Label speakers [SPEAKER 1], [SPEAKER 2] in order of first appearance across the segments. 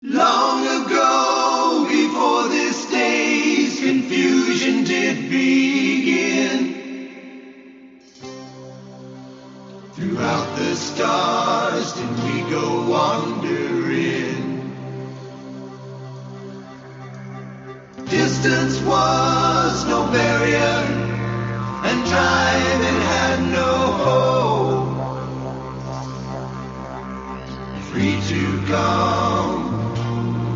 [SPEAKER 1] Long ago, before this day's confusion did begin, throughout the stars did we go wandering. Distance was no barrier, and time it had no hope. Free to come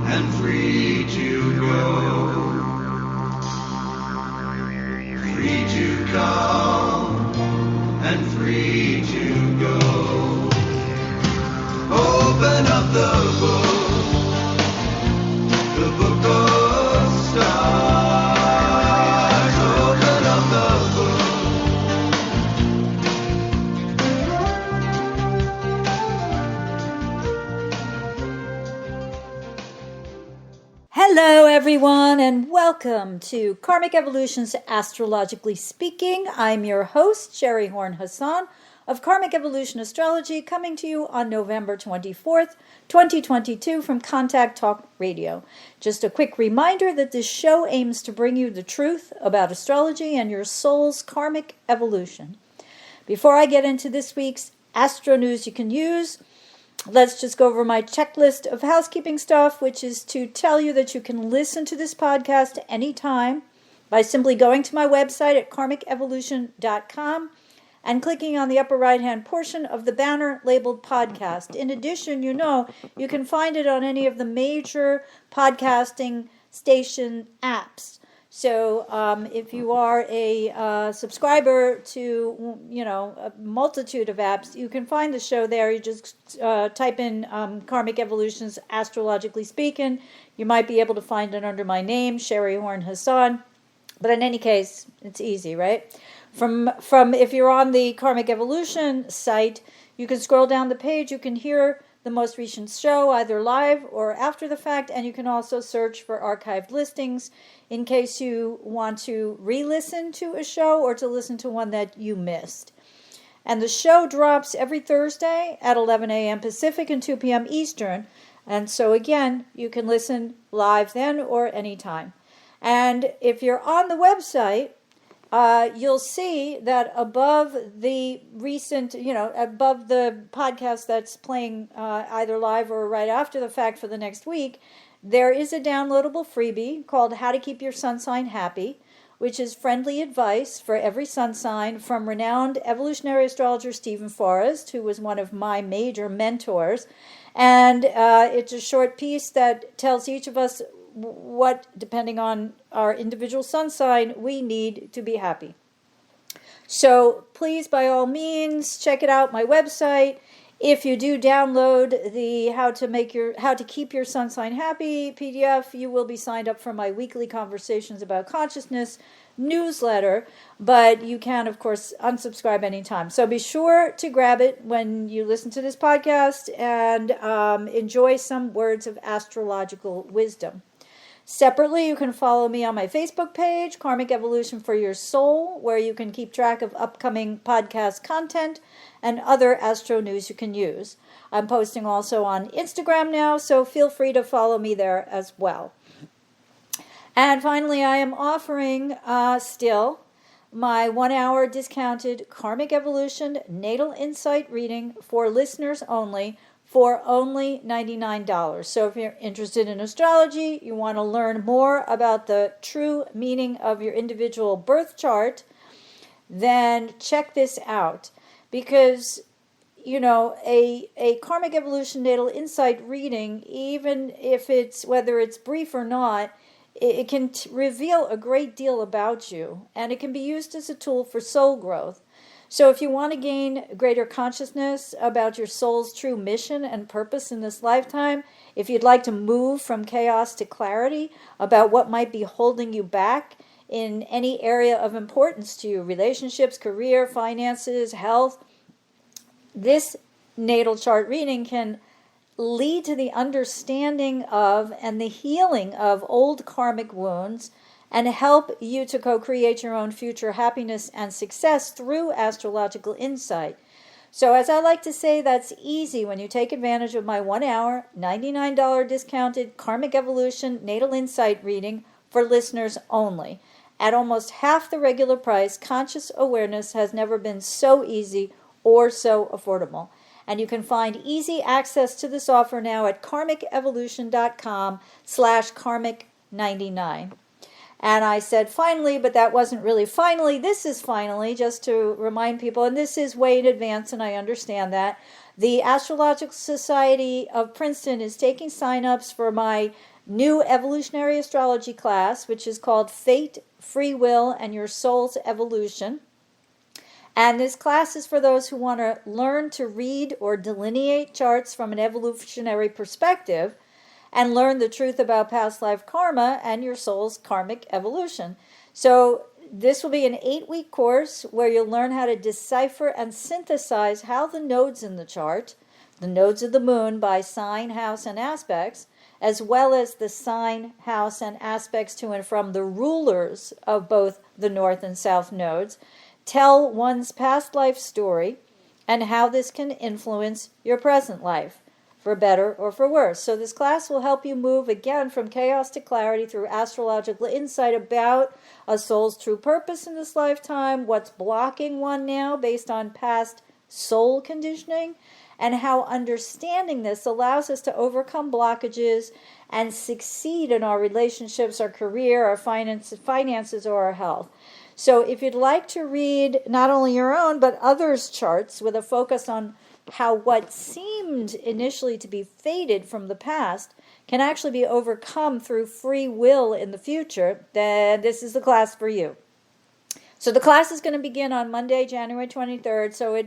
[SPEAKER 1] and free to go. Free to come and free to go. Open up the book of stars. Open up the book.
[SPEAKER 2] Hello, everyone, and welcome to Karmic Evolutions Astrologically Speaking. I'm your host, Sheri Horn Hasan of Karmic Evolution Astrology, coming to you on November 24th, 2022 from Contact Talk Radio. Just a quick reminder that this show aims to bring you the truth about astrology and your soul's karmic evolution. Before I get into this week's Astro News you can use, let's just go over my checklist of housekeeping stuff, which is to tell you that you can listen to this podcast anytime by simply going to my website at KARMIC and clicking on the upper right-hand portion of the banner labeled podcast. In addition, you can find it on any of the major podcasting station apps. So if you are a subscriber to, a multitude of apps, you can find the show there. You just type in Karmic Evolutions Astrologically Speaking. You might be able to find it under my name, Sheri Horn Hasan. But in any case, it's easy, right? From if you're on the Karmic Evolution site, you can scroll down the page. You can hear the most recent show, either live or after the fact, and you can also search for archived listings in case you want to re-listen to a show or to listen to one that you missed. And the show drops every Thursday at 11 a.m. Pacific and 2 p.m. Eastern. And so again, you can listen live then or anytime. And if you're on the website, you'll see that above the recent, above the podcast that's playing either live or right after the fact for the next week, there is a downloadable freebie called How to Keep Your Sun Sign Happy, which is friendly advice for every sun sign from renowned evolutionary astrologer Stephen Forrest, who was one of my major mentors. And it's a short piece that tells each of us what, depending on our individual sun sign, we need to be happy. So please, by all means, check it out, my website. If you do download the How to Keep Your Sun Sign Happy PDF, you will be signed up for my weekly Conversations About Consciousness newsletter, but you can, of course, unsubscribe anytime. So be sure to grab it when you listen to this podcast and enjoy some words of astrological wisdom. Separately, you can follow me on my Facebook page, Karmic Evolution for Your Soul, where you can keep track of upcoming podcast content and other astro news you can use. I'm posting also on Instagram now, so feel free to follow me there as well. And finally, I am offering still my 1-hour discounted Karmic Evolution Natal Insight reading for listeners only for only $99. So if you're interested in astrology, you want to learn more about the true meaning of your individual birth chart, then check this out. Because, a Karmic Evolution Natal Insight reading, even if whether it's brief or not, it can reveal a great deal about you, and it can be used as a tool for soul growth. So if you want to gain greater consciousness about your soul's true mission and purpose in this lifetime, if you'd like to move from chaos to clarity about what might be holding you back in any area of importance to you, relationships, career, finances, health, this natal chart reading can lead to the understanding of and the healing of old karmic wounds and help you to co-create your own future happiness and success through astrological insight. So as I like to say, that's easy when you take advantage of my 1 hour, $99 discounted Karmic Evolution Natal Insight reading for listeners only. At almost half the regular price, conscious awareness has never been so easy or so affordable. And you can find easy access to this offer now at karmicevolution.com/karmic99. And I said finally, but that wasn't really finally. This is finally, just to remind people, and this is way in advance, and I understand that. The Astrological Society of Princeton is taking sign-ups for my new evolutionary astrology class, which is called Fate, Free Will, and Your Soul's Evolution. And this class is for those who want to learn to read or delineate charts from an evolutionary perspective and learn the truth about past life karma and your soul's karmic evolution. So this will be an 8-week course where you'll learn how to decipher and synthesize how the nodes in the chart, the nodes of the moon by sign, house, and aspects, as well as the sign, house, and aspects to and from the rulers of both the north and south nodes, tell one's past life story and how this can influence your present life, for better or for worse. So this class will help you move again from chaos to clarity through astrological insight about a soul's true purpose in this lifetime, what's blocking one now based on past soul conditioning, and how understanding this allows us to overcome blockages and succeed in our relationships, our career, our finances, or our health. So if you'd like to read not only your own but others' charts with a focus on how what seemed initially to be fated from the past can actually be overcome through free will in the future, then this is the class for you. So the class is going to begin on Monday, January 23rd. So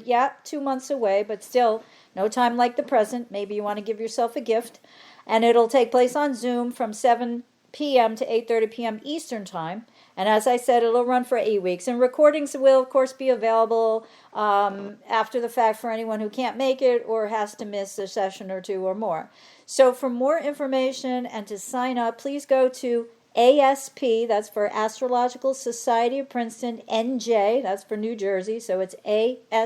[SPEAKER 2] 2 months away, but still no time like the present. Maybe you want to give yourself a gift. And it'll take place on Zoom from 7 p.m. to 8:30 p.m. Eastern Time. And as I said, it'll run for 8 weeks. And recordings will, of course, be available after the fact for anyone who can't make it or has to miss a session or two or more. So for more information and to sign up, please go to ASP, that's for Astrological Society of Princeton, NJ, that's for New Jersey, so it's aspnj.org.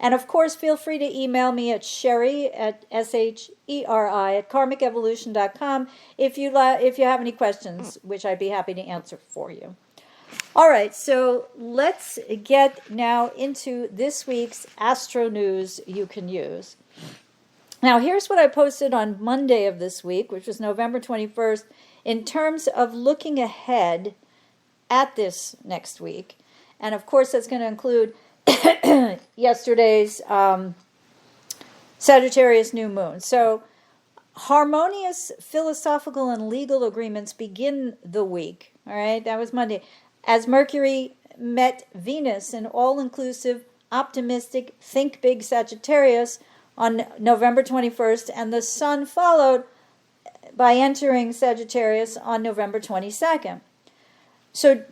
[SPEAKER 2] And of course, feel free to email me at Sheri, at SHERI, at KARMICEVOLUTION.com if you have any questions, which I'd be happy to answer for you. All right, so let's get now into this week's Astro News you can use. Now, here's what I posted on Monday of this week, which was November 21st, in terms of looking ahead at this next week. And of course, that's going to include yesterday's Sagittarius New Moon. So harmonious philosophical and legal agreements begin the week. All right, that was Monday. As Mercury met Venus in all-inclusive, optimistic, think big Sagittarius on November 21st, and the Sun followed by entering Sagittarius on November 22nd. So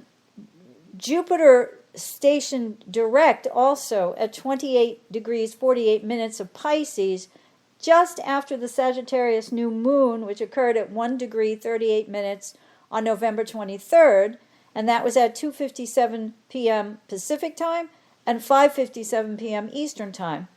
[SPEAKER 2] Jupiter stationed direct also at 28 degrees 48 minutes of Pisces just after the Sagittarius New Moon, which occurred at 1 degree 38 minutes on November 23rd, and that was at 2:57 p.m. Pacific time and 5:57 p.m. Eastern time.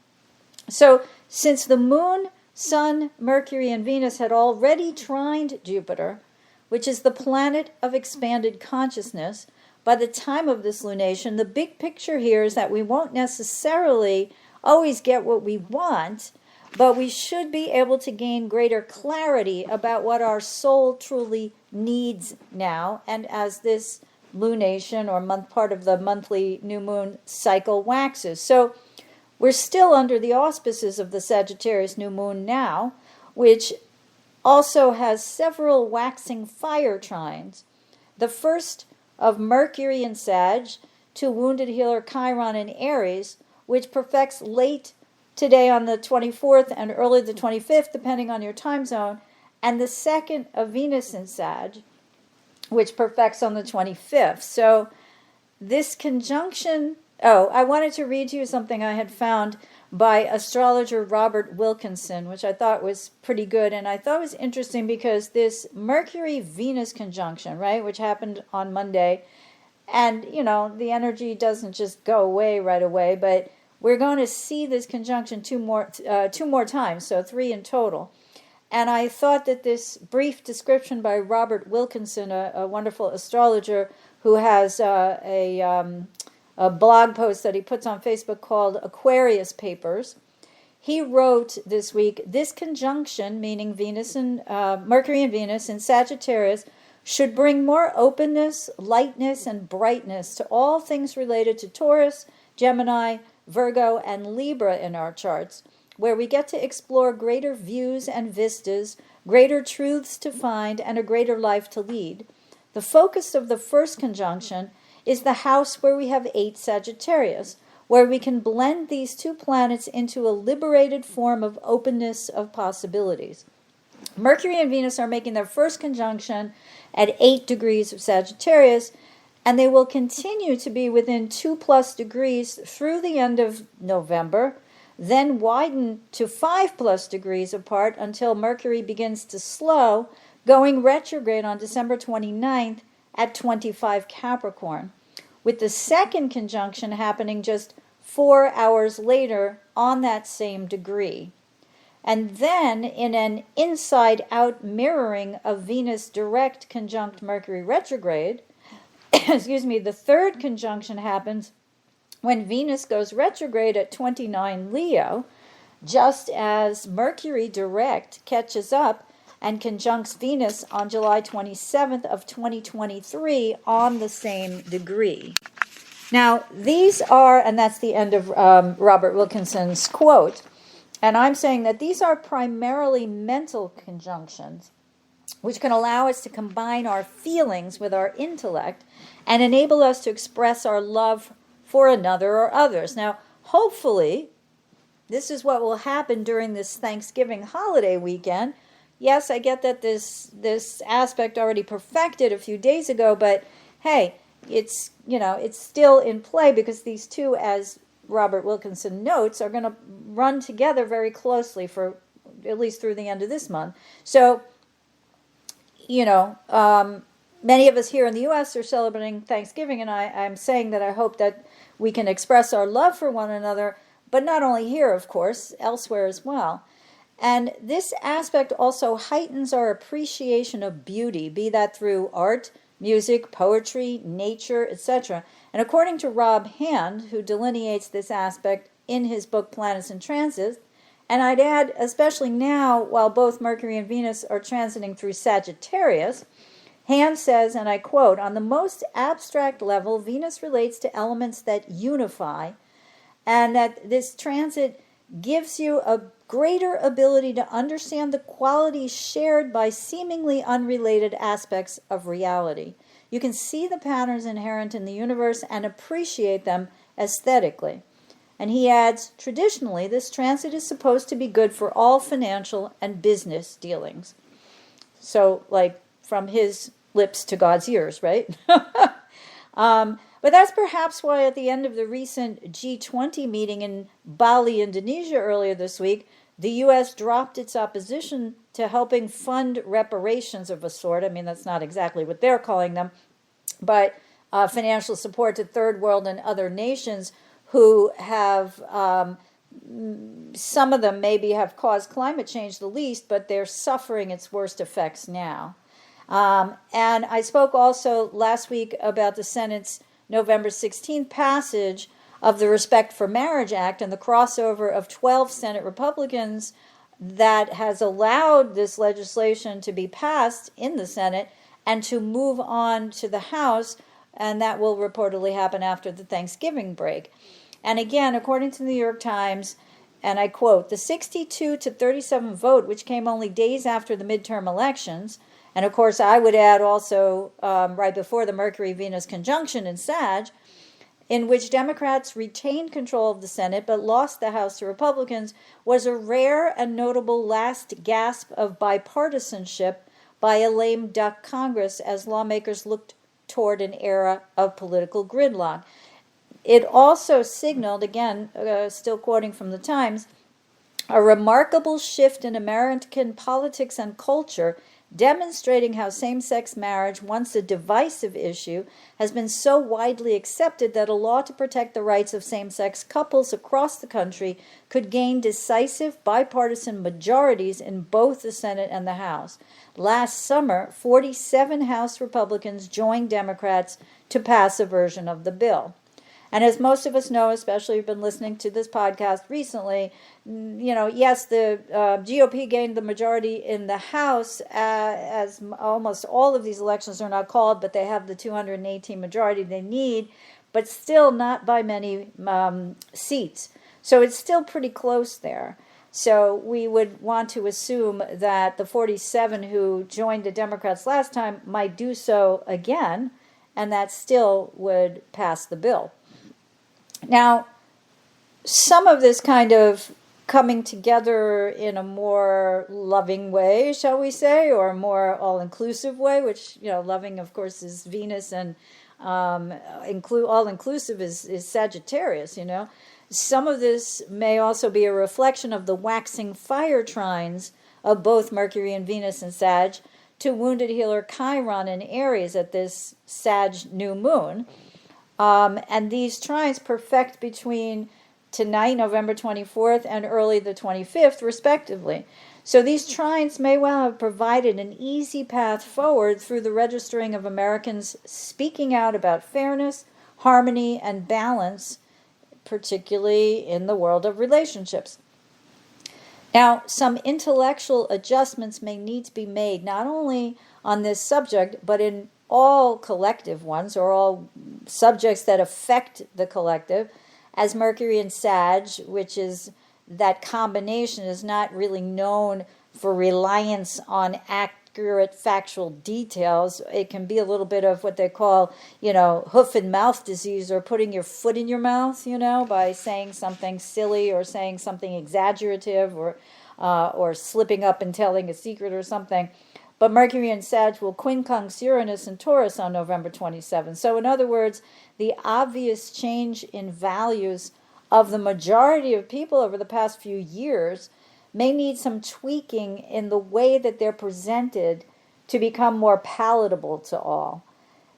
[SPEAKER 2] So since the Moon, Sun, Mercury, and Venus had already trined Jupiter, which is the planet of expanded consciousness, by the time of this lunation, the big picture here is that we won't necessarily always get what we want, but we should be able to gain greater clarity about what our soul truly needs now, and as this lunation or part of the monthly new moon cycle waxes. So we're still under the auspices of the Sagittarius new moon now, which also has several waxing fire trines. The first of Mercury in Sag to wounded healer Chiron in Aries, which perfects late today on the 24th and early the 25th, depending on your time zone, and the second of Venus in Sag, which perfects on the 25th. So this conjunction, I wanted to read to you something I had found by astrologer Robert Wilkinson, which I thought was pretty good, and I thought it was interesting because this Mercury-Venus conjunction, right, which happened on Monday, And, the energy doesn't just go away right away, but we're going to see this conjunction two more times, so 3 in total. And I thought that this brief description by Robert Wilkinson, a wonderful astrologer who has a blog post that he puts on Facebook called Aquarius Papers, he wrote this week, this conjunction, meaning Venus and Mercury and Venus in Sagittarius, should bring more openness, lightness, and brightness to all things related to Taurus, Gemini, Virgo, and Libra in our charts, where we get to explore greater views and vistas, greater truths to find, and a greater life to lead. The focus of the first conjunction is the house where we have 8 Sagittarius, where we can blend these 2 planets into a liberated form of openness of possibilities. Mercury and Venus are making their first conjunction at 8 degrees of Sagittarius, and they will continue to be within 2+ degrees through the end of November, then widen to 5+ degrees apart until Mercury begins to slow, going retrograde on December 29th at 25 Capricorn, with the second conjunction happening just 4 hours later on that same degree. And then, in an inside-out mirroring of Venus direct conjunct Mercury retrograde, the third conjunction happens when Venus goes retrograde at 29 Leo, just as Mercury direct catches up and conjuncts Venus on July 27th of 2023 on the same degree. Now, these are, and that's the end of Robert Wilkinson's quote, and I'm saying that these are primarily mental conjunctions, which can allow us to combine our feelings with our intellect and enable us to express our love for another or others. Now, hopefully, this is what will happen during this Thanksgiving holiday weekend. Yes, I get that this aspect already perfected a few days ago, but hey, it's still in play because these two, as Robert Wilkinson notes, are going to run together very closely for at least through the end of this month. So, many of us here in the U.S. are celebrating Thanksgiving, and I'm saying that I hope that we can express our love for one another, but not only here, of course, elsewhere as well. And this aspect also heightens our appreciation of beauty, be that through art, music, poetry, nature, etc. And according to Rob Hand, who delineates this aspect in his book Planets and Transits, and I'd add, especially now, while both Mercury and Venus are transiting through Sagittarius, Hand says, and I quote, on the most abstract level, Venus relates to elements that unify, and that this transit gives you a greater ability to understand the qualities shared by seemingly unrelated aspects of reality. You can see the patterns inherent in the universe and appreciate them aesthetically. And he adds, traditionally, this transit is supposed to be good for all financial and business dealings. So, like, from his lips to God's ears, right? But that's perhaps why at the end of the recent G20 meeting in Bali, Indonesia earlier this week, the U.S. dropped its opposition to helping fund reparations of a sort. I mean, that's not exactly what they're calling them, but financial support to third world and other nations who have, some of them maybe have caused climate change the least, but they're suffering its worst effects now. And I spoke also last week about the Senate's November 16th passage of the Respect for Marriage Act and the crossover of 12 Senate Republicans that has allowed this legislation to be passed in the Senate and to move on to the House, and that will reportedly happen after the Thanksgiving break. And again, according to the New York Times, and I quote, the 62 to 37 vote, which came only days after the midterm elections, and of course I would add also right before the Mercury-Venus conjunction in Sag, in which Democrats retained control of the Senate but lost the House to Republicans, was a rare and notable last gasp of bipartisanship by a lame duck Congress as lawmakers looked toward an era of political gridlock. It also signaled, again, still quoting from the Times, a remarkable shift in American politics and culture demonstrating how same-sex marriage, once a divisive issue, has been so widely accepted that a law to protect the rights of same-sex couples across the country could gain decisive bipartisan majorities in both the Senate and the House. Last summer, 47 House Republicans joined Democrats to pass a version of the bill. And as most of us know, especially if you've been listening to this podcast recently, yes, the GOP gained the majority in the House, as almost all of these elections are not called, but they have the 218 majority they need, but still not by many seats. So it's still pretty close there. So we would want to assume that the 47 who joined the Democrats last time might do so again, and that still would pass the bill. Now, some of this kind of coming together in a more loving way, shall we say, or a more all-inclusive way, which, loving, of course, is Venus, and all-inclusive is Sagittarius, Some of this may also be a reflection of the waxing fire trines of both Mercury and Venus and Sag to wounded healer Chiron in Aries at this Sadge New Moon. And these trines perfect between tonight, November 24th, and early the 25th, respectively. So these trines may well have provided an easy path forward through the registering of Americans speaking out about fairness, harmony, and balance, particularly in the world of relationships. Now, some intellectual adjustments may need to be made, not only on this subject, but in all collective ones, or all subjects that affect the collective, as Mercury and Sag, which is that combination, is not really known for reliance on accurate factual details. It can be a little bit of what they call, hoof and mouth disease, or putting your foot in your mouth, by saying something silly or saying something exaggerative, or slipping up and telling a secret or something. But Mercury and Sag will quincunx Uranus and Taurus on November 27th. So in other words, the obvious change in values of the majority of people over the past few years may need some tweaking in the way that they're presented to become more palatable to all.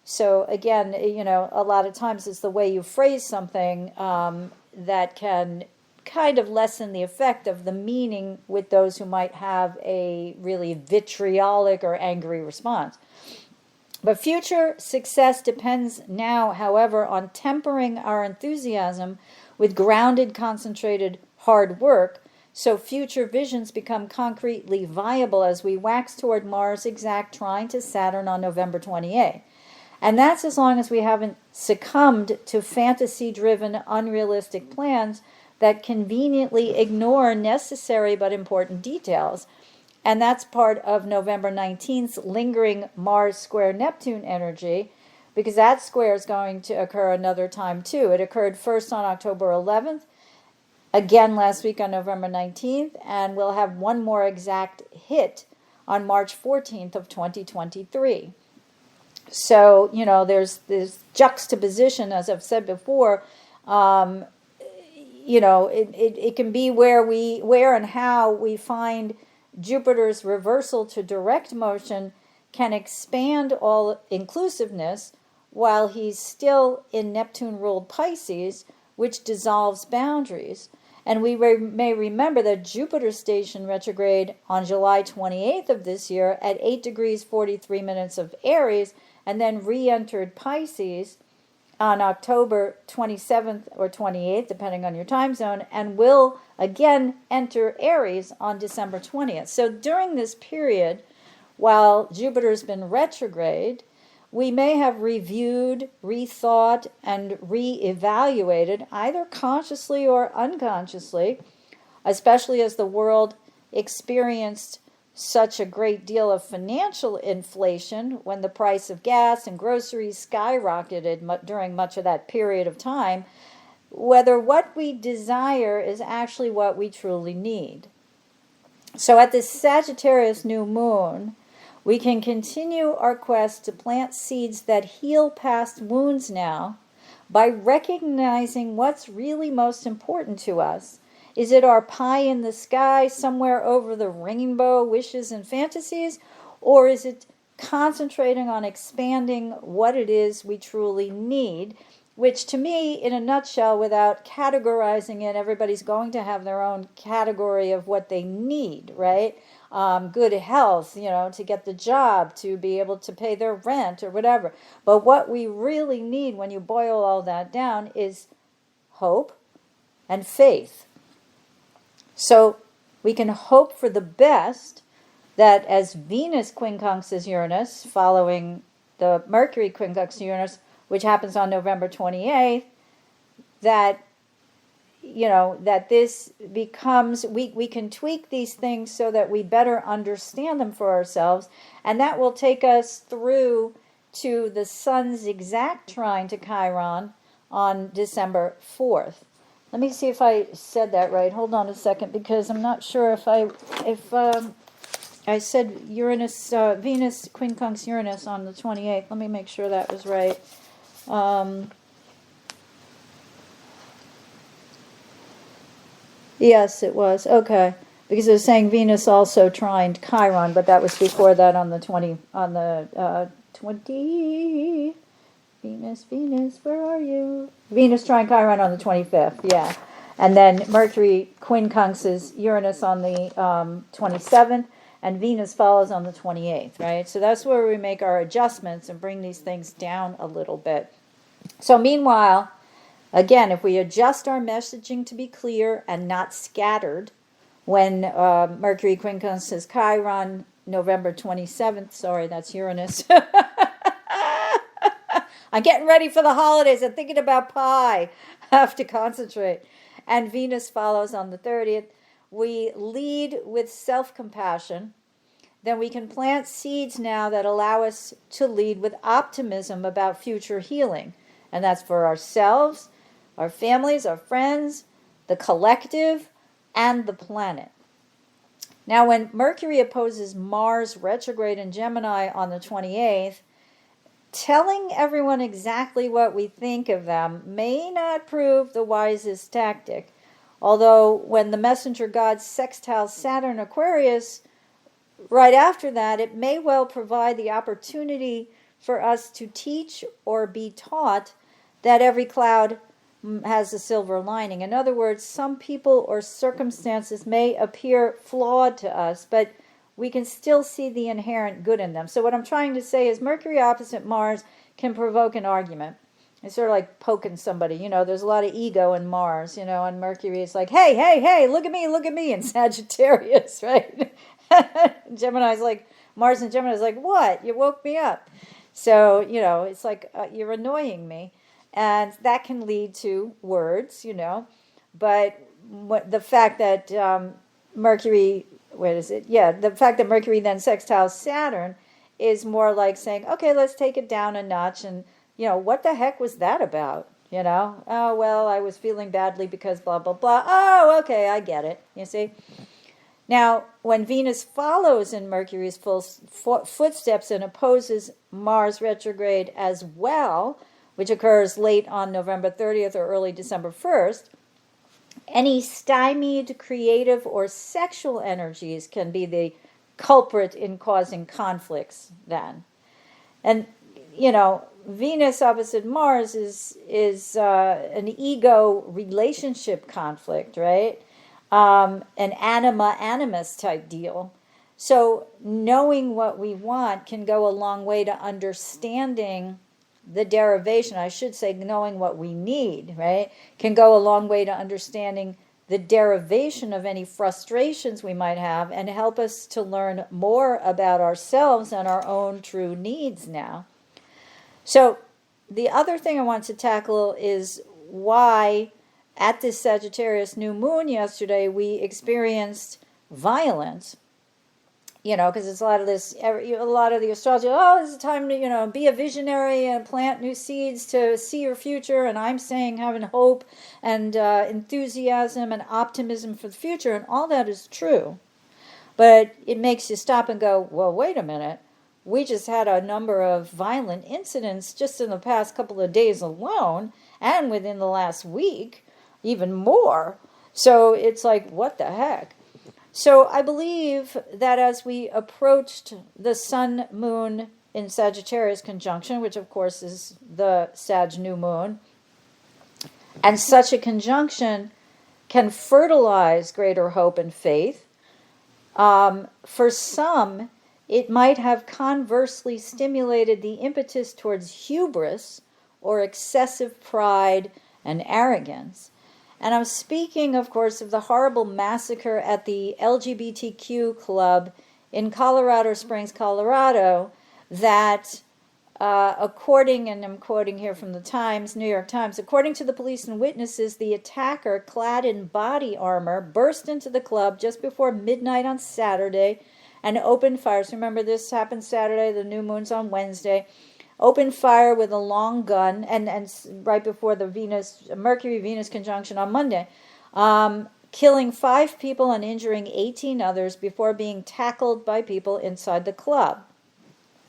[SPEAKER 2] So again, a lot of times it's the way you phrase something that can kind of lessen the effect of the meaning with those who might have a really vitriolic or angry response. But future success depends now, however, on tempering our enthusiasm with grounded, concentrated, hard work, so future visions become concretely viable as we wax toward Mars' exact trine to Saturn on November 28th. And that's as long as we haven't succumbed to fantasy-driven, unrealistic plans that conveniently ignore necessary but important details. And that's part of November 19th's lingering Mars square Neptune energy, because that square is going to occur another time too. It occurred first on October 11th, again last week on November 19th, and we'll have one more exact hit on March 14th of 2023. So, there's this juxtaposition, as I've said before. It can be where and how we find Jupiter's reversal to direct motion can expand all inclusiveness while he's still in Neptune-ruled Pisces, which dissolves boundaries. And we may remember that Jupiter stationed retrograde on July 28th of this year at 8 degrees 43 minutes of Aries, and then re-entered Pisces on October 27th or 28th, depending on your time zone, and will again enter Aries on December 20th. So during this period, while Jupiter's been retrograde, we may have reviewed, rethought, and reevaluated, either consciously or unconsciously, especially as the world experienced such a great deal of financial inflation when the price of gas and groceries skyrocketed during much of that period of time, whether what we desire is actually what we truly need. So at this Sagittarius new moon, we can continue our quest to plant seeds that heal past wounds now by recognizing what's really most important to us. Is it our pie in the sky somewhere over the rainbow wishes and fantasies? Or is it concentrating on expanding what it is we truly need? Which to me, in a nutshell, without categorizing it, everybody's going to have their own category of what they need, right? Good health, to get the job, to be able to pay their rent or whatever. But what we really need when you boil all that down is hope and faith. So we can hope for the best, that as Venus quincunxes Uranus, following the Mercury quincunx Uranus, which happens on November 28th, that that this becomes, we can tweak these things so that we better understand them for ourselves, and that will take us through to the Sun's exact trine to Chiron on December 4th. Let me see if I said that right. Hold on a second, because I'm not sure if I said Uranus, Venus quincunx Uranus on the 28th. Let me make sure that was right. Yes, it was. Okay. Because it was saying Venus also trined Chiron, but that was before that on the 20, Venus, where are you? Venus trine Chiron on the 25th, yeah. And then Mercury quincunxes Uranus on the 27th, and Venus follows on the 28th, right? So that's where we make our adjustments and bring these things down a little bit. So meanwhile, again, if we adjust our messaging to be clear and not scattered, when Mercury quincunxes Chiron, November 27th, sorry, that's Uranus. I'm getting ready for the holidays. I'm thinking about pie. I have to concentrate. And Venus follows on the 30th. We lead with self-compassion. Then we can plant seeds now that allow us to lead with optimism about future healing. And that's for ourselves, our families, our friends, the collective, and the planet. Now, when Mercury opposes Mars retrograde in Gemini on the 28th, telling everyone exactly what we think of them may not prove the wisest tactic. Although when the messenger gods sextile Saturn Aquarius, right after that, it may well provide the opportunity for us to teach or be taught that every cloud has a silver lining. In other words, some people or circumstances may appear flawed to us, but we can still see the inherent good in them. So what I'm trying to say is Mercury opposite Mars can provoke an argument. It's sort of like poking somebody. There's a lot of ego in Mars, and Mercury is like, hey, look at me, in Sagittarius, right? Gemini's like, Mars and Gemini's like, what? You woke me up. So, it's like, you're annoying me. And that can lead to words, But the fact that Mercury... the fact that Mercury then sextiles Saturn is more like saying, okay, let's take it down a notch. And, what the heck was that about? Oh, well, I was feeling badly because blah, blah, blah. Oh, okay, I get it. You see? Now, when Venus follows in Mercury's footsteps and opposes Mars retrograde as well, which occurs late on November 30th or early December 1st, any stymied creative or sexual energies can be the culprit in causing conflicts then. And, Venus opposite Mars is an ego relationship conflict, right? An anima-animus type deal. So knowing what we want can go a long way to understanding the derivation, I should say, knowing what we need, right, can go a long way to understanding the derivation of any frustrations we might have and help us to learn more about ourselves and our own true needs now. So the other thing I want to tackle is why at this Sagittarius new moon yesterday we experienced violence. Because it's a lot of the astrology, this is time to, be a visionary and plant new seeds to see your future. And I'm saying having hope and enthusiasm and optimism for the future. And all that is true. But it makes you stop and go, well, wait a minute. We just had a number of violent incidents just in the past couple of days alone. And within the last week, even more. So it's like, what the heck? So I believe that as we approached the Sun Moon in Sagittarius conjunction, which of course is the Sadge New Moon, and such a conjunction can fertilize greater hope and faith. For some, it might have conversely stimulated the impetus towards hubris or excessive pride and arrogance. And I'm speaking, of course, of the horrible massacre at the LGBTQ club in Colorado Springs, Colorado, that according, and I'm quoting here from the Times, New York Times, according to the police and witnesses, the attacker, clad in body armor, burst into the club just before midnight on Saturday and opened fire. So remember, this happened Saturday, the new moon's on Wednesday. Opened fire with a long gun, and right before the Mercury-Venus conjunction on Monday, killing 5 people and injuring 18 others before being tackled by people inside the club.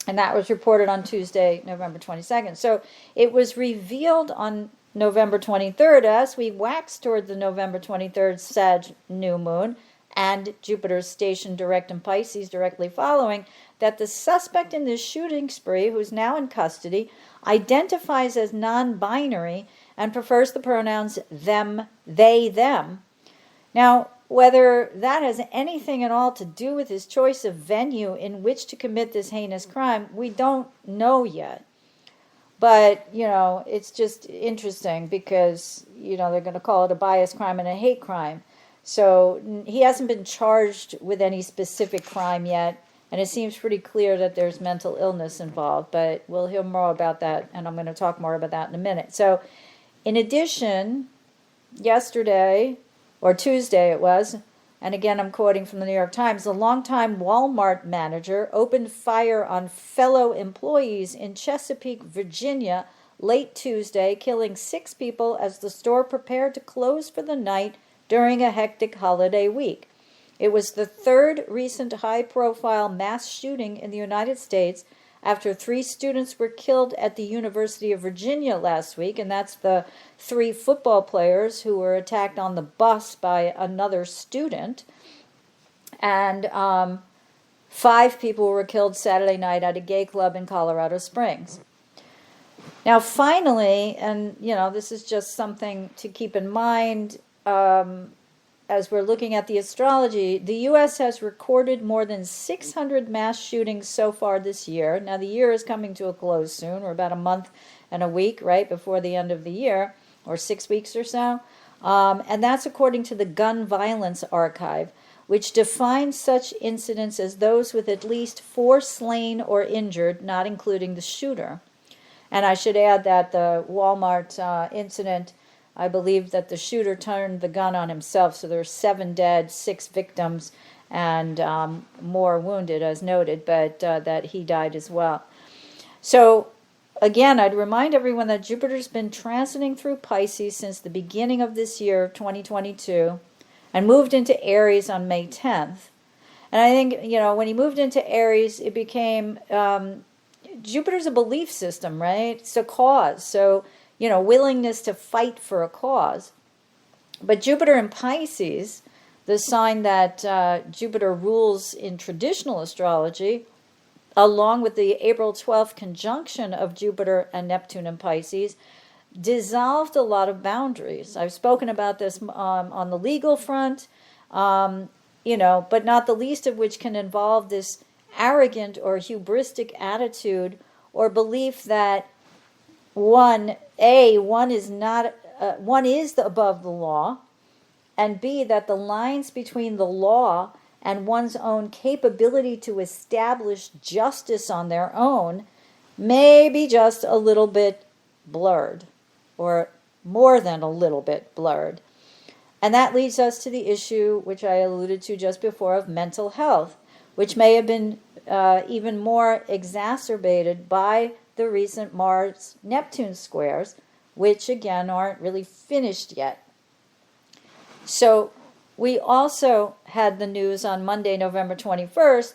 [SPEAKER 2] And that was reported on Tuesday, November 22nd. So it was revealed on November 23rd, as we wax toward the November 23rd Sadge New Moon, and Jupiter's station direct in Pisces directly following, that the suspect in this shooting spree, who's now in custody, identifies as non-binary and prefers the pronouns them, they, them. Now, whether that has anything at all to do with his choice of venue in which to commit this heinous crime, we don't know yet. But, it's just interesting because, they're going to call it a bias crime and a hate crime. So he hasn't been charged with any specific crime yet, and it seems pretty clear that there's mental illness involved, but we'll hear more about that, and I'm going to talk more about that in a minute. So, in addition, yesterday, or Tuesday it was, and again I'm quoting from the New York Times, a longtime Walmart manager opened fire on fellow employees in Chesapeake, Virginia, late Tuesday, killing 6 people as the store prepared to close for the night during a hectic holiday week. It was the 3rd recent high-profile mass shooting in the United States after 3 students were killed at the University of Virginia last week, and that's the 3 football players who were attacked on the bus by another student. And 5 people were killed Saturday night at a gay club in Colorado Springs. Now, finally, and this is just something to keep in mind, as we're looking at the astrology, the U.S. has recorded more than 600 mass shootings so far this year. Now, the year is coming to a close soon. We're about a month and a week, right, before the end of the year, or 6 weeks or so. And that's according to the Gun Violence Archive, which defines such incidents as those with at least 4 slain or injured, not including the shooter. And I should add that the Walmart incident, I believe that the shooter turned the gun on himself, so there's 7 dead, 6 victims, and more wounded, as noted, but that he died as well. So, again, I'd remind everyone that Jupiter's been transiting through Pisces since the beginning of this year, 2022, and moved into Aries on May 10th. And I think, when he moved into Aries, it became, Jupiter's a belief system, right? It's a cause, so willingness to fight for a cause. But Jupiter in Pisces, the sign that Jupiter rules in traditional astrology, along with the April 12th conjunction of Jupiter and Neptune in Pisces, dissolved a lot of boundaries. I've spoken about this on the legal front, but not the least of which can involve this arrogant or hubristic attitude or belief that one is above the law, and B, that the lines between the law and one's own capability to establish justice on their own may be just a little bit blurred, or more than a little bit blurred. And that leads us to the issue, which I alluded to just before, of mental health, which may have been even more exacerbated by the recent Mars-Neptune squares, which again aren't really finished yet. So we also had the news on Monday, November 21st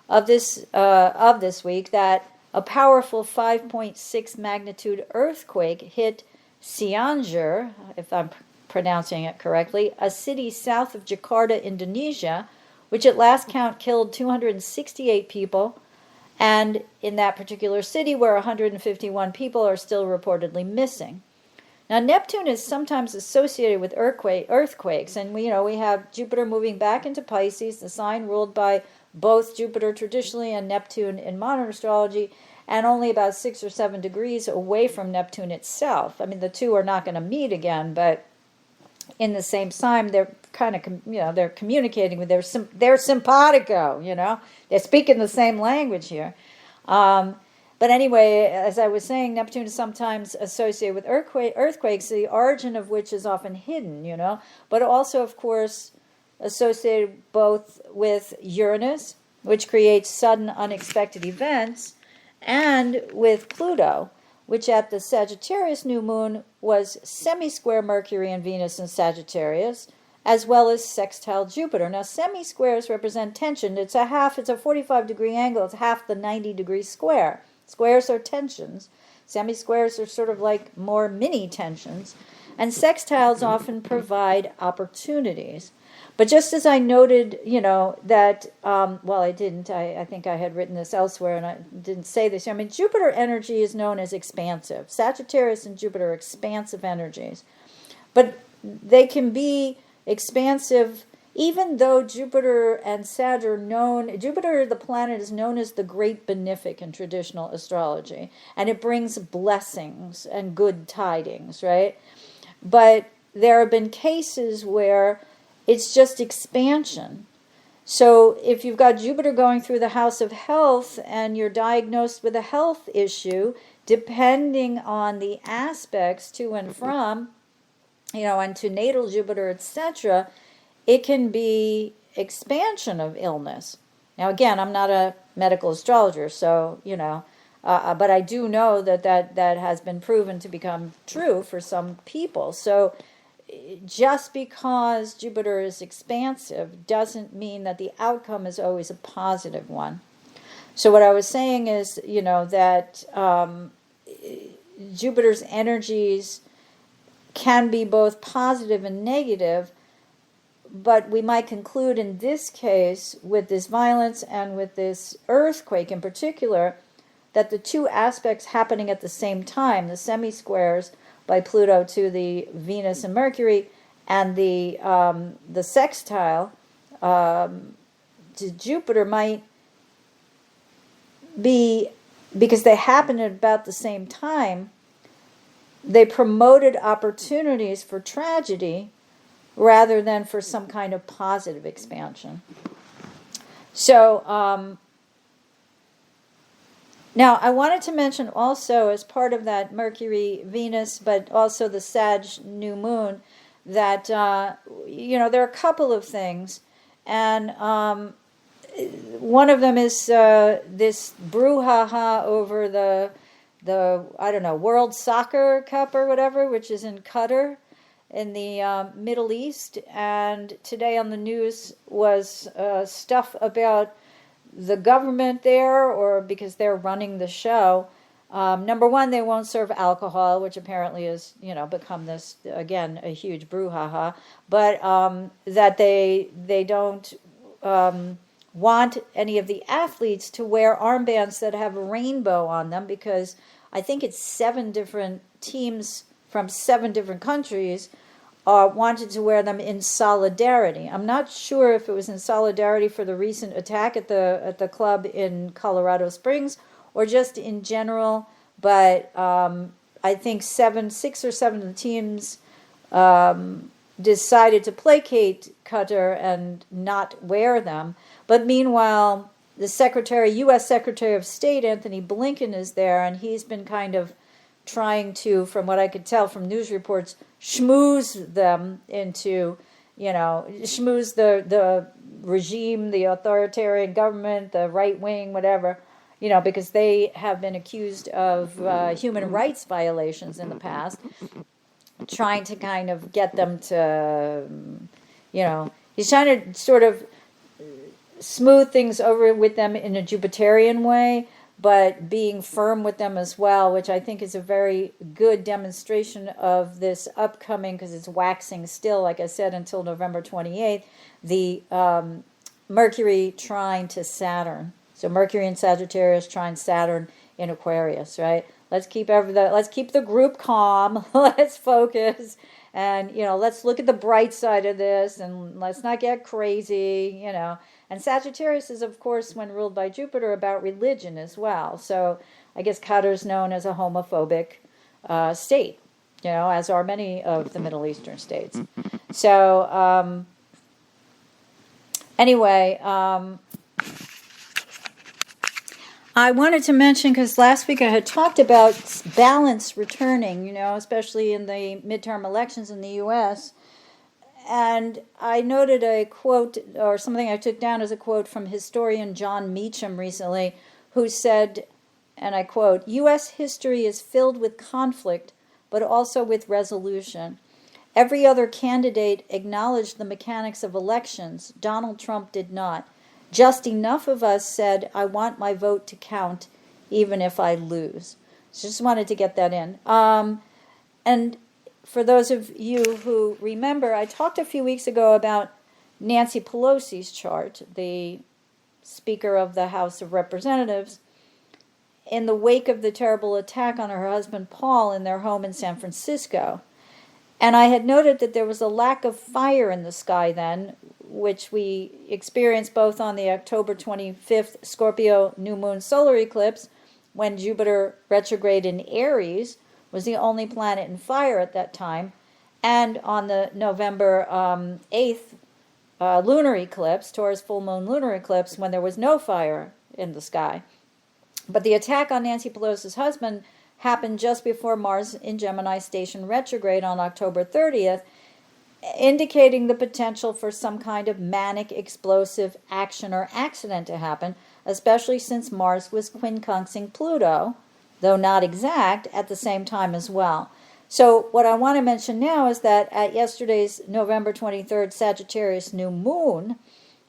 [SPEAKER 2] of this week that a powerful 5.6 magnitude earthquake hit Cianjur, if I'm pronouncing it correctly, a city south of Jakarta, Indonesia, which at last count killed 268 people, and in that particular city where 151 people are still reportedly missing. Now, Neptune is sometimes associated with earthquakes, and we have Jupiter moving back into Pisces, the sign ruled by both Jupiter traditionally and Neptune in modern astrology, and only about 6 or 7 degrees away from Neptune itself. I mean, the two are not going to meet again, but in the same sign, they're kind of, they're communicating with they're simpatico, they're speaking the same language here. But anyway, as I was saying, Neptune is sometimes associated with earthquakes, the origin of which is often hidden, but also, of course, associated both with Uranus, which creates sudden, unexpected events, and with Pluto, which at the Sagittarius new moon was semi-square Mercury and Venus in Sagittarius, as well as sextile Jupiter. Now, semi-squares represent tension. It's a 45-degree angle. It's half the 90-degree square. Squares are tensions. Semi-squares are sort of like more mini tensions. And sextiles often provide opportunities. But just as I noted, that, I didn't. I think I had written this elsewhere and I didn't say this. I mean, Jupiter energy is known as expansive. Sagittarius and Jupiter are expansive energies. But they can be expansive even though Jupiter and Sag are known. Jupiter, the planet, is known as the great benefic in traditional astrology. And it brings blessings and good tidings, right? But there have been cases where it's just expansion. So if you've got Jupiter going through the house of health and you're diagnosed with a health issue, depending on the aspects to and from, and to natal Jupiter, etc., it can be expansion of illness. Now, again, I'm not a medical astrologer, so, but I do know that has been proven to become true for some people. So just because Jupiter is expansive doesn't mean that the outcome is always a positive one. So what I was saying is, that Jupiter's energies can be both positive and negative, but we might conclude in this case, with this violence and with this earthquake in particular, that the two aspects happening at the same time, the semi-squares by Pluto to the Venus and Mercury, and the sextile to Jupiter might be, because they happen at about the same time, they promoted opportunities for tragedy rather than for some kind of positive expansion. So, now, I wanted to mention also, as part of that Mercury-Venus, but also the Sadge New Moon, that, there are a couple of things. And one of them is this brouhaha over the World Soccer Cup or whatever, which is in Qatar in the Middle East. And today on the news was stuff about the government there, or because they're running the show. Number one, they won't serve alcohol, which apparently has, become this, again, a huge brouhaha. But that they don't want any of the athletes to wear armbands that have a rainbow on them, because I think it's 7 different teams from 7 different countries wanted to wear them in solidarity. I'm not sure if it was in solidarity for the recent attack at the club in Colorado Springs or just in general, but I think 6 or 7 of the teams decided to placate Qatar and not wear them. But meanwhile, the U.S. Secretary of State, Anthony Blinken, is there, and he's been kind of trying to, from what I could tell from news reports, schmooze them into, schmooze the regime, the authoritarian government, the right wing, whatever, because they have been accused of human rights violations in the past, trying to kind of get them to, he's trying to sort of smooth things over with them in a Jupiterian way, but being firm with them as well, which I think is a very good demonstration of this upcoming, because it's waxing still, like I said, until November 28th, the Mercury trine to Saturn. So Mercury in Sagittarius trine Saturn in Aquarius, right? Let's keep the group calm. Let's focus, and let's look at the bright side of this, and let's not get crazy. And Sagittarius is, of course, when ruled by Jupiter, about religion as well. So I guess Qatar's known as a homophobic state, as are many of the Middle Eastern states. So anyway. I wanted to mention, because last week I had talked about balance returning, especially in the midterm elections in the U.S., and I noted a quote, or something I took down as a quote from historian John Meacham recently, who said, and I quote, "U.S. history is filled with conflict, but also with resolution. Every other candidate acknowledged the mechanics of elections. Donald Trump did not. Just enough of us said, I want my vote to count, even if I lose." So just wanted to get that in. And for those of you who remember, I talked a few weeks ago about Nancy Pelosi's chart, the Speaker of the House of Representatives, in the wake of the terrible attack on her husband Paul in their home in San Francisco. And I had noted that there was a lack of fire in the sky then, which we experienced both on the October 25th Scorpio new moon solar eclipse, when Jupiter retrograde in Aries was the only planet in fire at that time, and on the November 8th lunar eclipse, Taurus full moon lunar eclipse, when there was no fire in the sky. But the attack on Nancy Pelosi's husband happened just before Mars in Gemini station retrograde on October 30th, indicating the potential for some kind of manic, explosive action or accident to happen, especially since Mars was quincunxing Pluto, though not exact, at the same time as well. So what I want to mention now is that at yesterday's November 23rd Sagittarius new moon,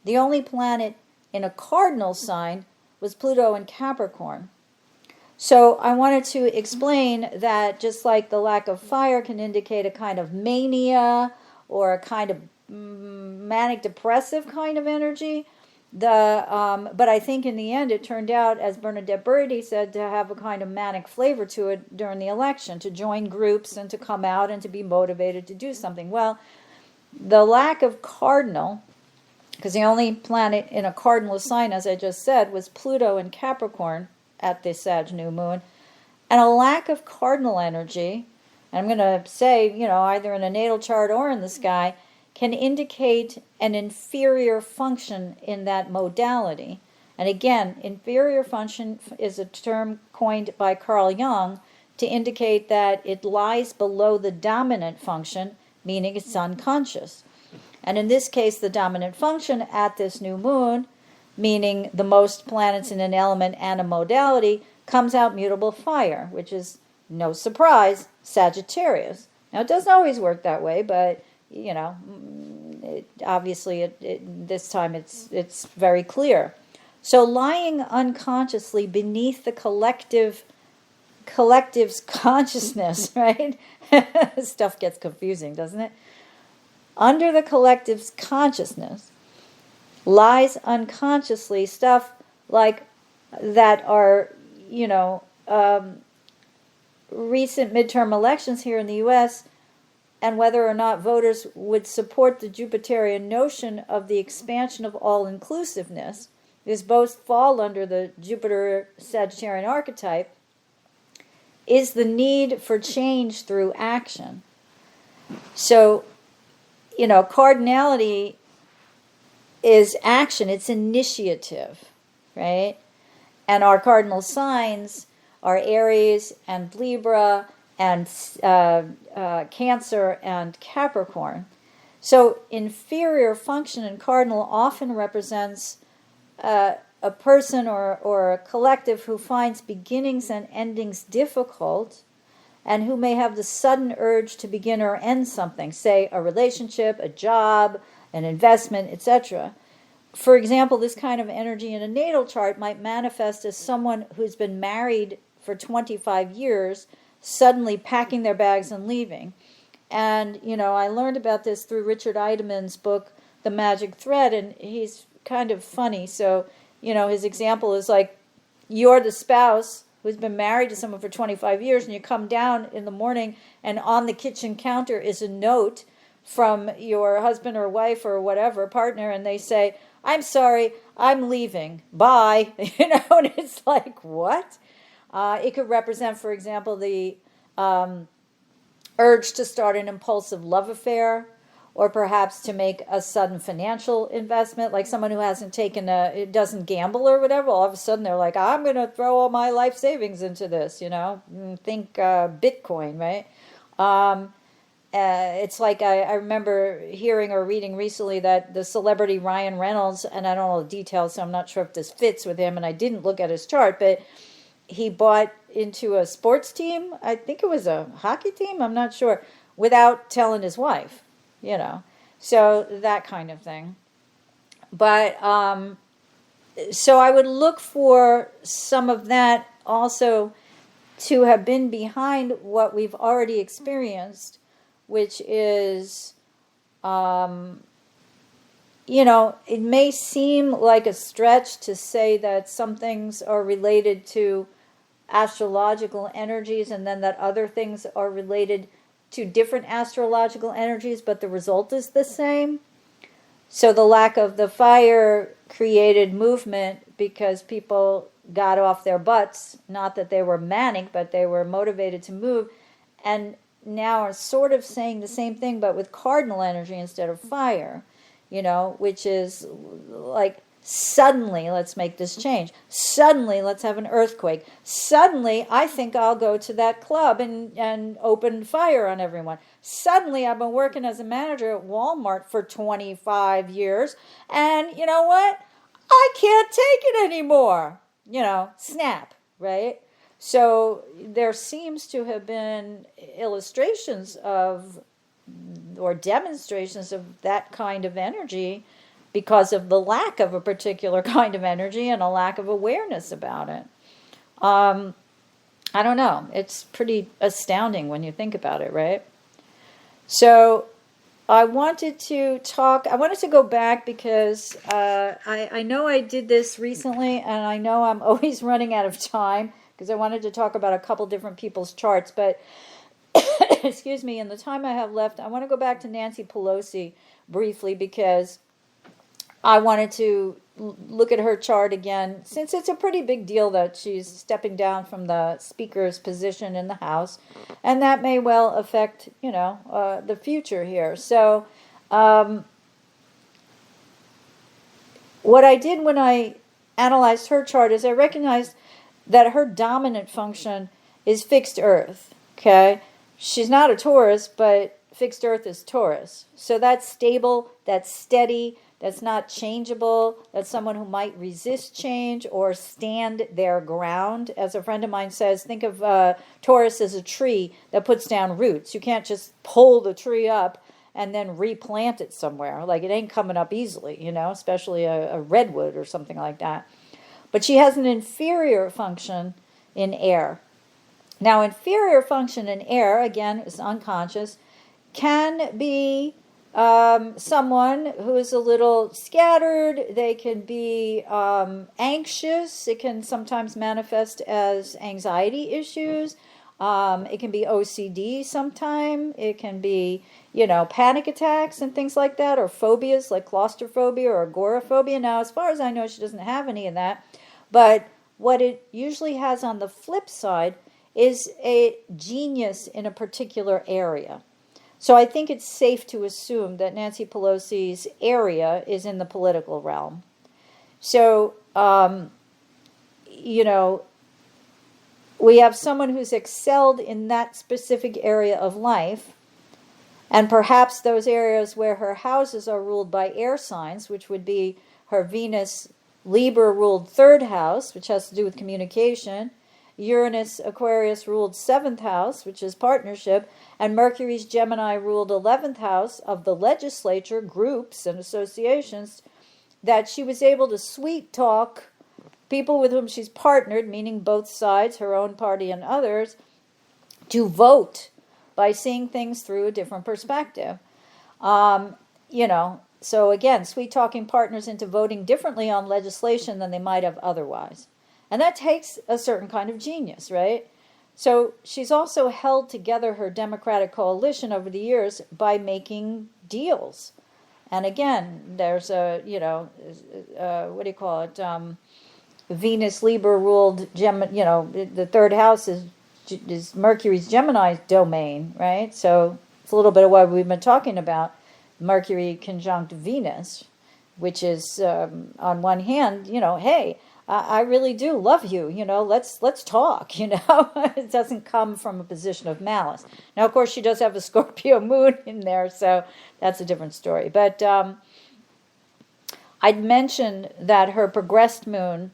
[SPEAKER 2] the only planet in a cardinal sign was Pluto in Capricorn. So I wanted to explain that just like the lack of fire can indicate a kind of mania or a kind of manic depressive kind of energy, but I think in the end it turned out, as Bernadette Brady said, to have a kind of manic flavor to it during the election, to join groups and to come out and to be motivated to do something. Well, the lack of cardinal, because the only planet in a cardinal sign, as I just said, was Pluto in Capricorn at the Sadge New Moon, and a lack of cardinal energy, and I'm going to say, either in a natal chart or in the sky, can indicate an inferior function in that modality. And again, inferior function is a term coined by Carl Jung to indicate that it lies below the dominant function, meaning it's unconscious. And in this case, the dominant function at this new moon, meaning the most planets in an element and a modality, comes out mutable fire, which is, no surprise, Sagittarius. Now, it doesn't always work that way, but, obviously, this time it's very clear. So lying unconsciously beneath the collective's consciousness, right? Stuff gets confusing, doesn't it? Under the collective's consciousness lies unconsciously stuff like that are, recent midterm elections here in the U.S., and whether or not voters would support the Jupiterian notion of the expansion of all-inclusiveness, because both fall under the Jupiter Sagittarian archetype, is the need for change through action. So, cardinality is action, it's initiative, right? And our cardinal signs are Aries and Libra and Cancer and Capricorn. So inferior function in cardinal often represents a person or a collective who finds beginnings and endings difficult, and who may have the sudden urge to begin or end something, say a relationship, a job, an investment, etc. For example, this kind of energy in a natal chart might manifest as someone who's been married for 25 years, suddenly packing their bags and leaving. And, I learned about this through Richard Idemann's book, The Magic Thread, and he's kind of funny. So, his example is like, you're the spouse who's been married to someone for 25 years, and you come down in the morning, and on the kitchen counter is a note from your husband or wife or whatever, partner, and they say, I'm sorry, I'm leaving. Bye. And it's like, what? It could represent, for example, the urge to start an impulsive love affair, or perhaps to make a sudden financial investment, like someone who doesn't gamble or whatever. All of a sudden they're like, I'm going to throw all my life savings into this, think Bitcoin, right? It's like I remember hearing or reading recently that the celebrity Ryan Reynolds, and I don't know the details, so I'm not sure if this fits with him, and I didn't look at his chart, but he bought into a sports team, I think it was a hockey team, I'm not sure, without telling his wife. So that kind of thing. But, so I would look for some of that also to have been behind what we've already experienced, which is, it may seem like a stretch to say that some things are related to astrological energies and then that other things are related to different astrological energies, but the result is the same. So the lack of the fire created movement because people got off their butts, not that they were manic, but they were motivated to move, and now are sort of saying the same thing, but with cardinal energy instead of fire, which is like, suddenly, let's make this change. Suddenly, let's have an earthquake. Suddenly, I think I'll go to that club and open fire on everyone. Suddenly, I've been working as a manager at Walmart for 25 years, and you know what? I can't take it anymore. Snap, right? So there seems to have been illustrations of, or demonstrations of that kind of energy, because of the lack of a particular kind of energy and a lack of awareness about it. I don't know. It's pretty astounding when you think about it, right? So I wanted to go back because I know I did this recently, and I know I'm always running out of time because I wanted to talk about a couple different people's charts. But, excuse me, in the time I have left, I want to go back to Nancy Pelosi briefly because I wanted to look at her chart again, since it's a pretty big deal that she's stepping down from the speaker's position in the House, and that may well affect, the future here. So, what I did when I analyzed her chart is I recognized that her dominant function is fixed Earth, okay? She's not a Taurus, but fixed Earth is Taurus. So that's stable, that's steady, that's not changeable, that's someone who might resist change or stand their ground. As a friend of mine says, think of Taurus as a tree that puts down roots. You can't just pull the tree up and then replant it somewhere. Like, it ain't coming up easily, especially a redwood or something like that. But she has an inferior function in air. Now, inferior function in air, again, is unconscious, can be someone who is a little scattered. They can be anxious. It can sometimes manifest as anxiety issues. It can be OCD sometime. It can be, panic attacks and things like that, or phobias like claustrophobia or agoraphobia. Now, as far as I know, she doesn't have any of that. But what it usually has on the flip side is a genius in a particular area. So I think it's safe to assume that Nancy Pelosi's area is in the political realm. So, we have someone who's excelled in that specific area of life, and perhaps those areas where her houses are ruled by air signs, which would be her Venus Libra ruled 3rd house, which has to do with communication, Uranus Aquarius ruled 7th house, which is partnership, and Mercury's Gemini ruled 11th house of the legislature, groups and associations, that she was able to sweet talk people with whom she's partnered, meaning both sides, her own party and others, to vote by seeing things through a different perspective. So again, sweet talking partners into voting differently on legislation than they might have otherwise. And that takes a certain kind of genius, right? So she's also held together her Democratic coalition over the years by making deals. And again, there's a, what do you call it? Venus Libra ruled, the third house is Mercury's Gemini domain, right? So it's a little bit of what we've been talking about. Mercury conjunct Venus, which is on one hand, hey, I really do love you, let's talk, It doesn't come from a position of malice. Now, of course, she does have a Scorpio moon in there, so that's a different story. But I'd mentioned that her progressed moon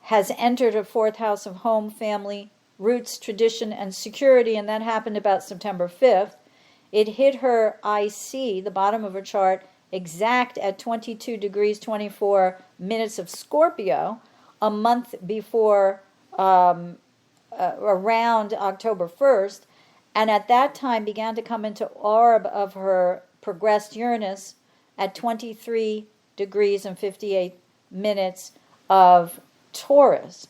[SPEAKER 2] has entered her fourth house of home, family, roots, tradition, and security, and that happened about September 5th. It hit her IC, the bottom of her chart, exact at 22 degrees 24 minutes of Scorpio, a month before, around October 1st, and at that time began to come into orb of her progressed Uranus at 23 degrees and 58 minutes of Taurus.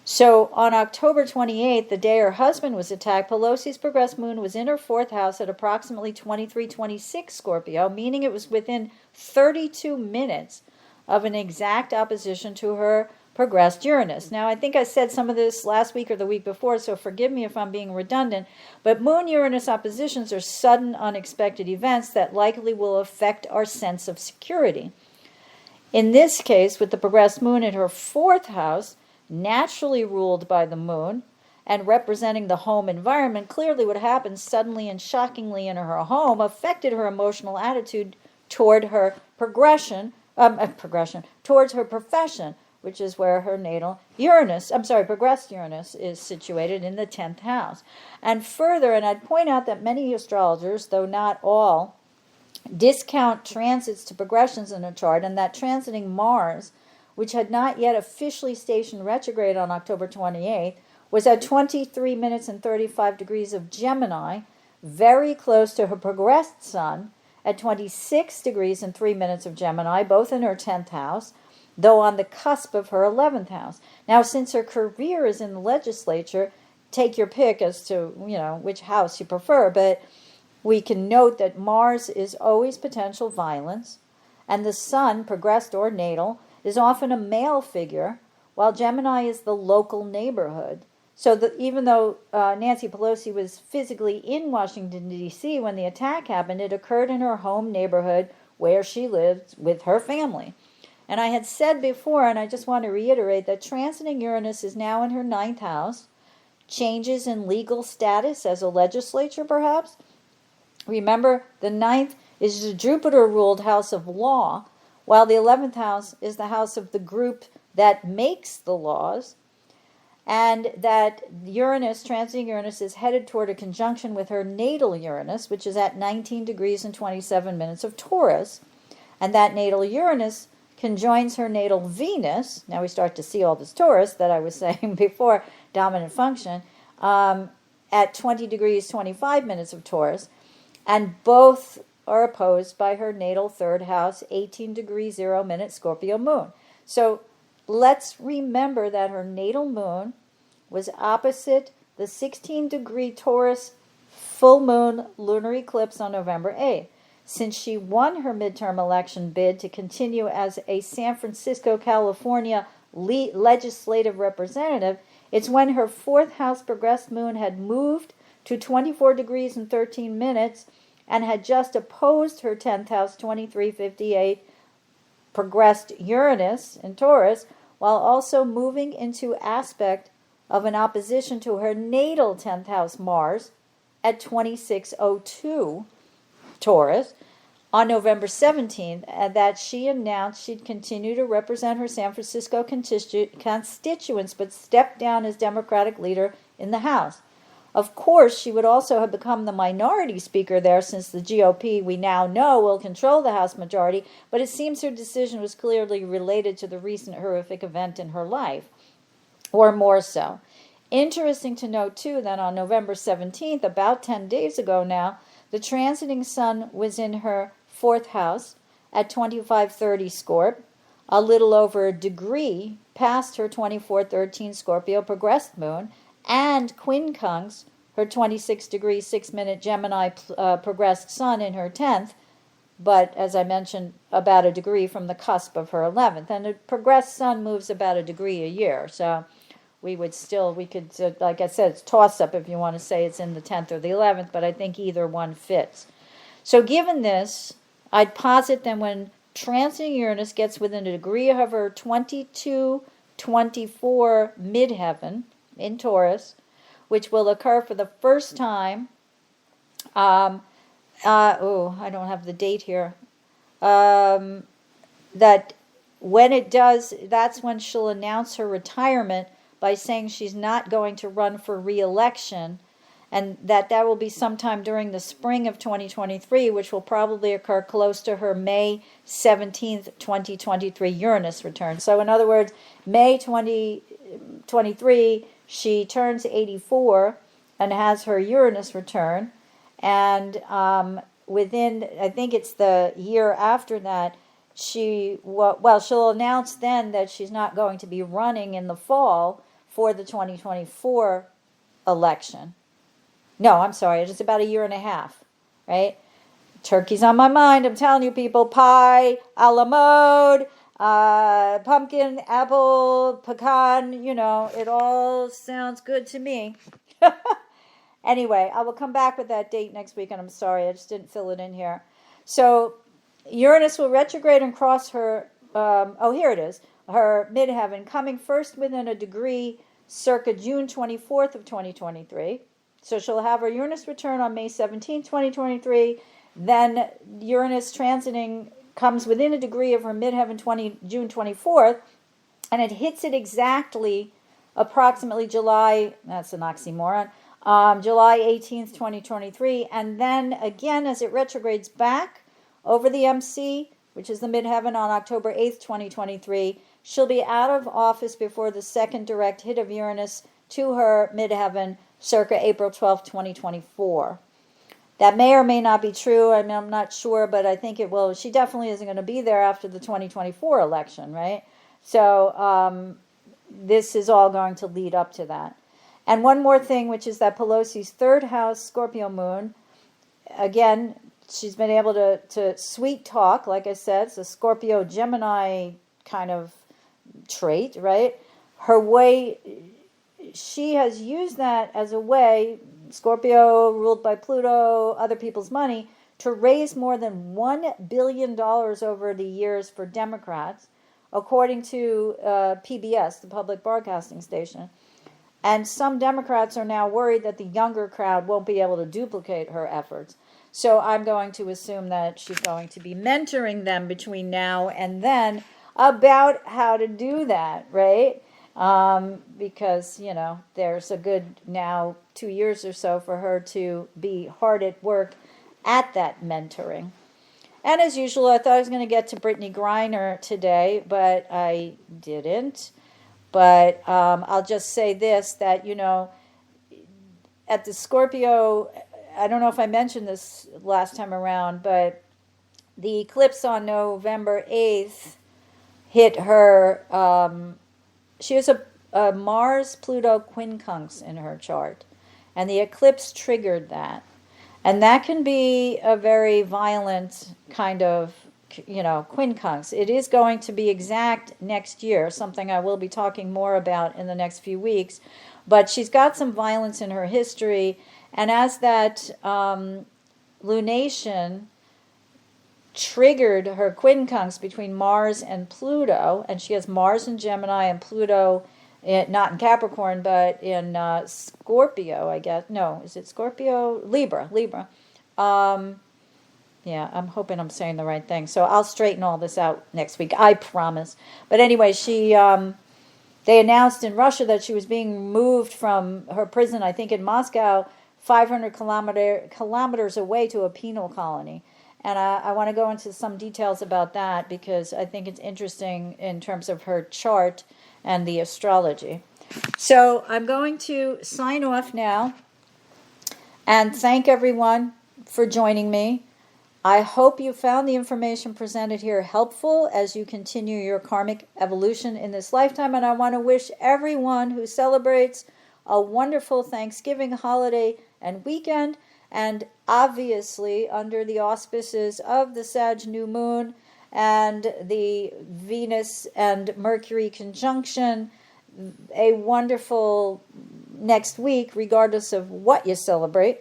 [SPEAKER 2] So on October 28th, the day her husband was attacked, Pelosi's progressed moon was in her fourth house at approximately 23:26 Scorpio, meaning it was within 32 minutes of an exact opposition to her progressed Uranus. Now, I think I said some of this last week or the week before, so forgive me if I'm being redundant, but Moon-Uranus oppositions are sudden, unexpected events that likely will affect our sense of security. In this case, with the progressed moon in her fourth house, naturally ruled by the moon and representing the home environment, clearly what happened suddenly and shockingly in her home affected her emotional attitude toward her towards her profession, which is where her natal progressed Uranus is situated in the 10th house. And further, and I'd point out that many astrologers, though not all, discount transits to progressions in a chart, and that transiting Mars, which had not yet officially stationed retrograde on October 28th, was at 23 minutes and 35 degrees of Gemini, very close to her progressed Sun at 26 degrees and 3 minutes of Gemini, both in her 10th house, though on the cusp of her 11th house. Now, since her career is in the legislature, take your pick as to, which house you prefer, but we can note that Mars is always potential violence, and the Sun, progressed or natal, is often a male figure, while Gemini is the local neighborhood. So that even though Nancy Pelosi was physically in Washington, D.C. when the attack happened, it occurred in her home neighborhood where she lived with her family. And I had said before, and I just want to reiterate, that transiting Uranus is now in her 9th house. Changes in legal status as a legislature, perhaps. Remember, the 9th is the Jupiter-ruled house of law, while the 11th house is the house of the group that makes the laws, and that Uranus, transiting Uranus, is headed toward a conjunction with her natal Uranus, which is at 19 degrees and 27 minutes of Taurus, and that natal Uranus conjoins her natal Venus. Now we start to see all this Taurus that I was saying before, dominant function, at 20 degrees 25 minutes of Taurus, and both are opposed by her natal third house, 18 degrees 0 minute Scorpio moon. So let's remember that her natal moon was opposite the 16-degree Taurus full moon lunar eclipse on November 8th. Since she won her midterm election bid to continue as a San Francisco, California legislative representative, it's when her fourth house progressed moon had moved to 24 degrees and 13 minutes and had just opposed her 10th house 2358 progressed Uranus in Taurus, while also moving into aspect of an opposition to her natal 10th house Mars at 2602 Taurus on November 17th, and that she announced she'd continue to represent her San Francisco constituents but step down as Democratic leader in the House. Of course, she would also have become the minority speaker there, since the GOP, we now know, will control the House majority, but it seems her decision was clearly related to the recent horrific event in her life, or more so. Interesting to note, too, that on November 17th, about 10 days ago now, the transiting Sun was in her fourth house at 2530 Scorp, a little over a degree past her 2413 Scorpio progressed moon, and quincunx her 26 degree 6-minute Gemini progressed sun in her 10th, but as I mentioned, about a degree from the cusp of her 11th. And the progressed sun moves about a degree a year, so we could, like I said, it's toss-up if you want to say it's in the 10th or the 11th, but I think either one fits. So given this, I'd posit then when transiting Uranus gets within a degree of her 22-24 midheaven in Taurus, which will occur for the first time, I don't have the date here, that when it does, that's when she'll announce her retirement by saying she's not going to run for re-election, and that will be sometime during the spring of 2023, which will probably occur close to her May 17th, 2023 Uranus return. So in other words, May 2023, she turns 84 and has her Uranus return, and within, I think it's the year after that, she'll announce then that she's not going to be running in the fall for the 2024 election. No, I'm sorry, it's about a year and a half, right? Turkey's on my mind, I'm telling you people, pie, a la mode, pumpkin, apple, pecan, it all sounds good to me. Anyway, I will come back with that date next week, and I'm sorry, I just didn't fill it in here. So Uranus will retrograde and cross her, here it is, her midheaven, coming first within a degree circa June 24th of 2023. So she'll have her Uranus return on May 17th, 2023. Then Uranus transiting comes within a degree of her midheaven June 24th, and it hits it exactly approximately July, that's an oxymoron, July 18th, 2023. And then again, as it retrogrades back over the MC, which is the midheaven, on October 8th, 2023, she'll be out of office before the second direct hit of Uranus to her midheaven circa April 12th, 2024. That may or may not be true. I mean, I'm not sure, but I think it will. She definitely isn't going to be there after the 2024 election, right? So this is all going to lead up to that. And one more thing, which is that Pelosi's third house Scorpio moon, again, she's been able to sweet talk, like I said. It's a Scorpio Gemini kind of trait, right? Her way, she has used that as a way, Scorpio ruled by Pluto, other people's money, to raise more than $1 billion over the years for Democrats, according to PBS, the public broadcasting station. And some Democrats are now worried that the younger crowd won't be able to duplicate her efforts. So I'm going to assume that she's going to be mentoring them between now and then about how to do that, right? Because, there's a good now 2 years or so for her to be hard at work at that mentoring. And as usual, I thought I was going to get to Brittany Griner today, but I didn't. But I'll just say this, that, at the Scorpio, I don't know if I mentioned this last time around, but the eclipse on November 8th hit her. She has a Mars-Pluto quincunx in her chart, and the eclipse triggered that. And that can be a very violent kind of, quincunx. It is going to be exact next year, something I will be talking more about in the next few weeks. But she's got some violence in her history, and as that lunation triggered her quincunx between Mars and Pluto, and she has Mars in Gemini and Pluto, not in Capricorn, but in Scorpio, I guess. No, is it Scorpio? Libra. Yeah, I'm hoping I'm saying the right thing. So I'll straighten all this out next week, I promise. But anyway, they announced in Russia that she was being moved from her prison, I think in Moscow, 500 kilometers away to a penal colony. And I want to go into some details about that because I think it's interesting in terms of her chart and the astrology. So I'm going to sign off now and thank everyone for joining me. I hope you found the information presented here helpful as you continue your karmic evolution in this lifetime. And I want to wish everyone who celebrates a wonderful Thanksgiving holiday and weekend. And obviously, under the auspices of the Sadge New Moon and the Venus and Mercury conjunction, a wonderful next week, regardless of what you celebrate.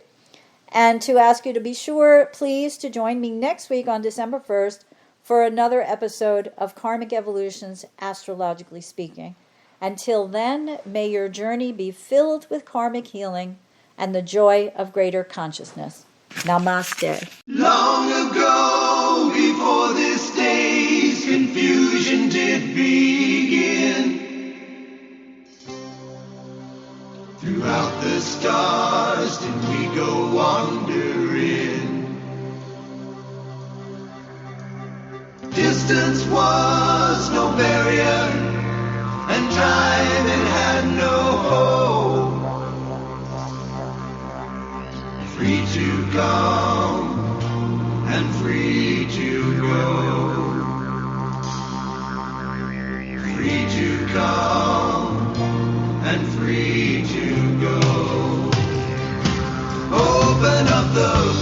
[SPEAKER 2] And to ask you to be sure, please, to join me next week on December 1st for another episode of Karmic Evolutions, Astrologically Speaking. Until then, may your journey be filled with karmic healing and the joy of greater consciousness. Namaste.
[SPEAKER 1] Long ago, before this day's confusion did begin, throughout the stars did we go wandering. Distance was no barrier, and time it had no hope. Free to come and free to go. Free to come and free to go. Open up the